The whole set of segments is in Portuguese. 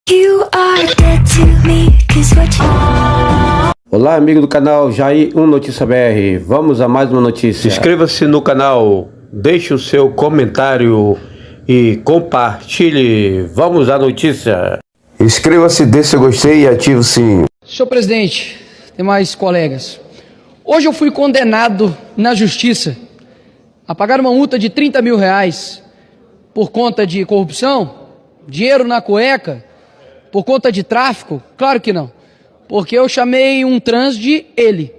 You are dead to me, 'cause what you... Olá, amigo do canal Jair Notícia BR. Vamos a mais uma notícia. Inscreva-se no canal, deixe o seu comentário e compartilhe. Vamos à notícia. Inscreva-se, dê seu gostei e ative o sininho. Senhor presidente, demais colegas, hoje eu fui condenado na justiça a pagar uma multa de 30 mil reais por conta de corrupção, dinheiro na cueca, por conta de tráfico. Claro que não, porque eu chamei um trans de ele.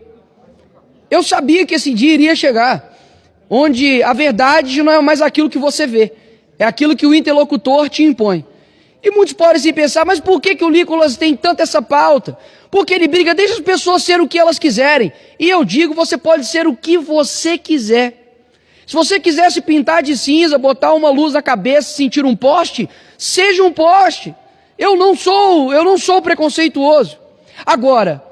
Eu sabia que esse dia iria chegar, onde a verdade não é mais aquilo que você vê, é aquilo que o interlocutor te impõe. E muitos podem se pensar, mas por que o Nicolas tem tanta essa pauta? Porque ele briga, deixa as pessoas ser o que elas quiserem. E eu digo, você pode ser o que você quiser. Se você quiser se pintar de cinza, botar uma luz na cabeça, sentir um poste, seja um poste. Eu não sou preconceituoso. Agora,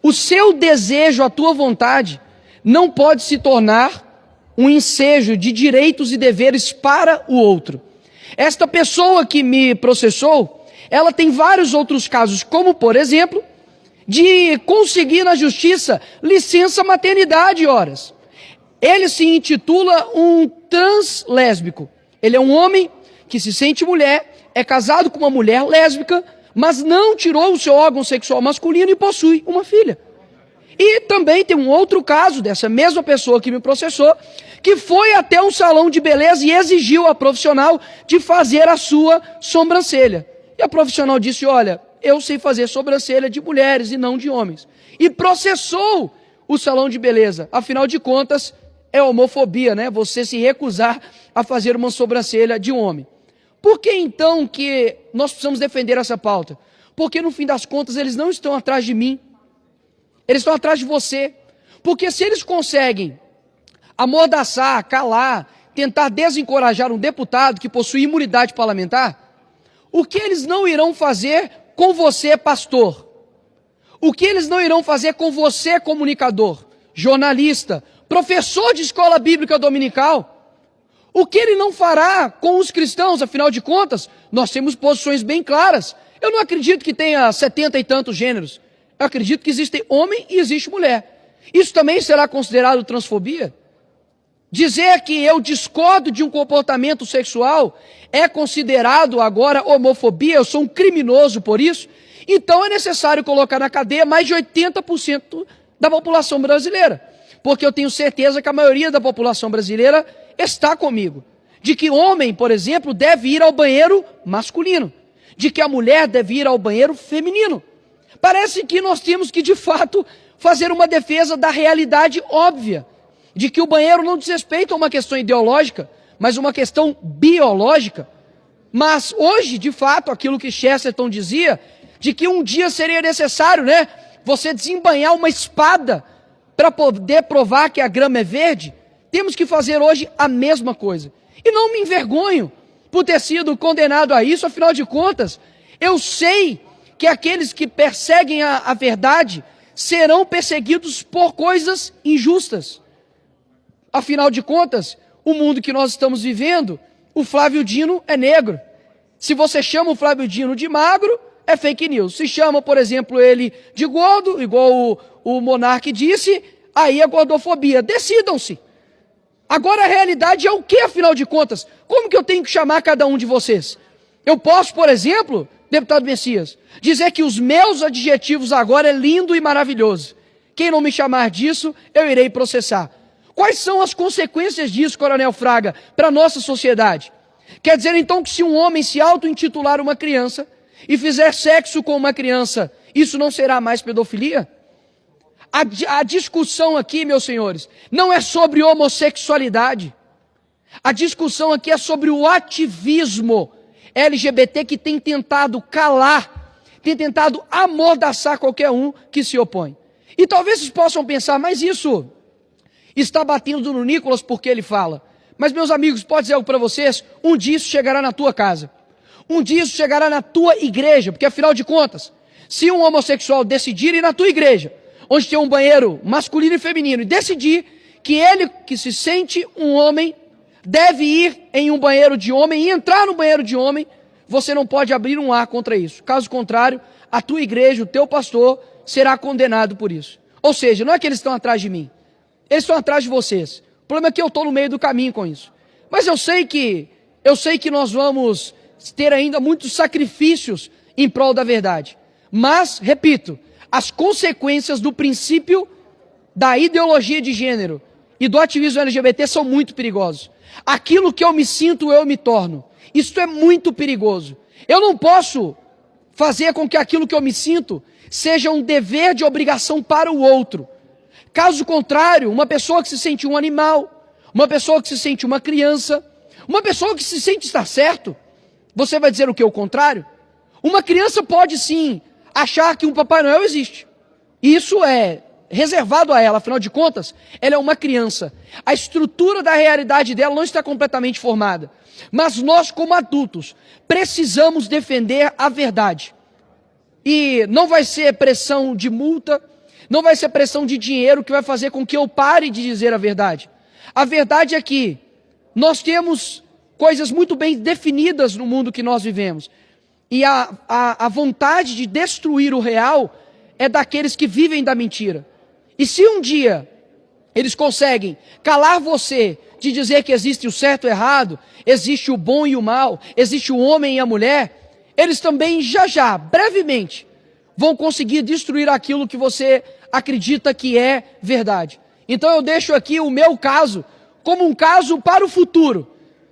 o seu desejo, a tua vontade, não pode se tornar um ensejo de direitos e deveres para o outro. Esta pessoa que me processou, ela tem vários outros casos, como por exemplo, de conseguir na justiça licença maternidade horas. Ele se intitula um trans lésbico. Ele é um homem que se sente mulher, é casado com uma mulher lésbica, mas não tirou o seu órgão sexual masculino e possui uma filha. E também tem um outro caso dessa mesma pessoa que me processou, que foi até um salão de beleza e exigiu a profissional de fazer a sua sobrancelha. E a profissional disse, olha, eu sei fazer sobrancelha de mulheres e não de homens. E processou o salão de beleza. Afinal de contas, é homofobia, né? Você se recusar a fazer uma sobrancelha de um homem. Por que então que nós precisamos defender essa pauta? Porque no fim das contas eles não estão atrás de mim. Eles estão atrás de você. Porque se eles conseguem amordaçar, calar, tentar desencorajar um deputado que possui imunidade parlamentar, o que eles não irão fazer com você, pastor? O que eles não irão fazer com você, comunicador, jornalista, professor de escola bíblica dominical? O que ele não fará com os cristãos? Afinal de contas, nós temos posições bem claras. Eu não acredito que tenha 70 e tantos gêneros. Eu acredito que existe homem e existe mulher. Isso também será considerado transfobia? Dizer que eu discordo de um comportamento sexual é considerado agora homofobia? Eu sou um criminoso por isso? Então é necessário colocar na cadeia mais de 80% da população brasileira. Porque eu tenho certeza que a maioria da população brasileira está comigo. De que homem, por exemplo, deve ir ao banheiro masculino. De que a mulher deve ir ao banheiro feminino. Parece que nós temos que, de fato, fazer uma defesa da realidade óbvia. De que o banheiro não diz respeito a uma questão ideológica, mas uma questão biológica. Mas hoje, de fato, aquilo que Chesterton dizia, de que um dia seria necessário, né, você desembainhar uma espada para poder provar que a grama é verde, temos que fazer hoje a mesma coisa. E não me envergonho por ter sido condenado a isso, afinal de contas, eu sei que aqueles que perseguem a verdade serão perseguidos por coisas injustas. Afinal de contas, o mundo que nós estamos vivendo, o Flávio Dino é negro. Se você chama o Flávio Dino de magro, é fake news. Se chama, por exemplo, ele de gordo, igual o Monark disse, aí é gordofobia. Decidam-se. Agora a realidade é o que, afinal de contas? Como que eu tenho que chamar cada um de vocês? Eu posso, por exemplo, deputado Messias, dizer que os meus adjetivos agora é lindo e maravilhoso. Quem não me chamar disso, eu irei processar. Quais são as consequências disso, Coronel Fraga, para a nossa sociedade? Quer dizer então que se um homem se auto-intitular uma criança e fizer sexo com uma criança, isso não será mais pedofilia? A discussão aqui, meus senhores, não é sobre homossexualidade. A discussão aqui é sobre o ativismo LGBT que tem tentado calar, tem tentado amordaçar qualquer um que se opõe. E talvez vocês possam pensar, mas isso está batendo no Nicolas porque ele fala. Mas, meus amigos, pode dizer algo para vocês, um dia isso chegará na tua casa. Um dia isso chegará na tua igreja, porque afinal de contas, se um homossexual decidir ir na tua igreja, onde tem um banheiro masculino e feminino, e decidir que ele, que se sente um homem, deve ir em um banheiro de homem e entrar no banheiro de homem, você não pode abrir um ar contra isso. Caso contrário, a tua igreja, o teu pastor, será condenado por isso. Ou seja, não é que eles estão atrás de mim, eles estão atrás de vocês. O problema é que eu estou no meio do caminho com isso. Mas eu sei que nós vamos ter ainda muitos sacrifícios em prol da verdade. Mas, repito, as consequências do princípio da ideologia de gênero e do ativismo LGBT são muito perigosos. Aquilo que eu me sinto, eu me torno. Isso é muito perigoso. Eu não posso fazer com que aquilo que eu me sinto seja um dever de obrigação para o outro. Caso contrário, uma pessoa que se sente um animal, uma pessoa que se sente uma criança, uma pessoa que se sente estar certo, você vai dizer o que? O contrário? Uma criança pode sim achar que um Papai Noel existe. Isso é reservado a ela, afinal de contas, ela é uma criança. A estrutura da realidade dela não está completamente formada. Mas nós, como adultos, precisamos defender a verdade. E não vai ser pressão de multa, não vai ser pressão de dinheiro que vai fazer com que eu pare de dizer a verdade. A verdade é que nós temos coisas muito bem definidas no mundo que nós vivemos. E a vontade de destruir o real é daqueles que vivem da mentira. E se um dia eles conseguem calar você de dizer que existe o certo e o errado, existe o bom e o mal, existe o homem e a mulher, eles também já, brevemente, vão conseguir destruir aquilo que você acredita que é verdade. Então eu deixo aqui o meu caso como um caso para o futuro,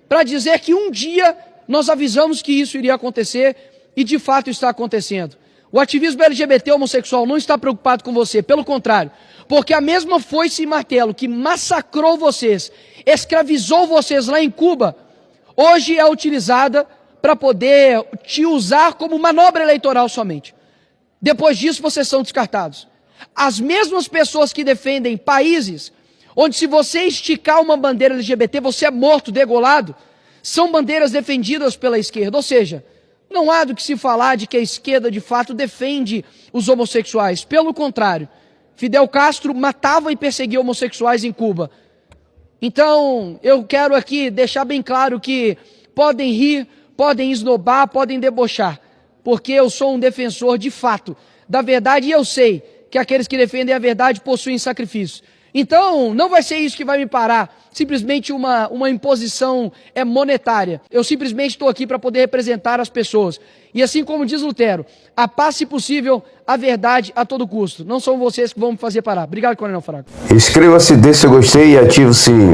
para dizer que um dia nós avisamos que isso iria acontecer e de fato está acontecendo. O ativismo LGBT homossexual não está preocupado com você, pelo contrário, porque a mesma foice e martelo que massacrou vocês, escravizou vocês lá em Cuba, hoje é utilizada para poder te usar como manobra eleitoral somente. Depois disso, vocês são descartados. As mesmas pessoas que defendem países onde se você esticar uma bandeira LGBT, você é morto, degolado, são bandeiras defendidas pela esquerda. Ou seja, não há do que se falar de que a esquerda de fato defende os homossexuais. Pelo contrário, Fidel Castro matava e perseguia homossexuais em Cuba. Então, eu quero aqui deixar bem claro que podem rir, podem esnobar, podem debochar, porque eu sou um defensor de fato da verdade e eu sei que aqueles que defendem a verdade possuem sacrifício. Então, não vai ser isso que vai me parar, simplesmente uma imposição monetária. Eu simplesmente estou aqui para poder representar as pessoas. E assim como diz Lutero, a paz, se possível, a verdade a todo custo. Não são vocês que vão me fazer parar. Obrigado, Coronel Fraga. Inscreva-se, dê seu gostei e ative o sininho.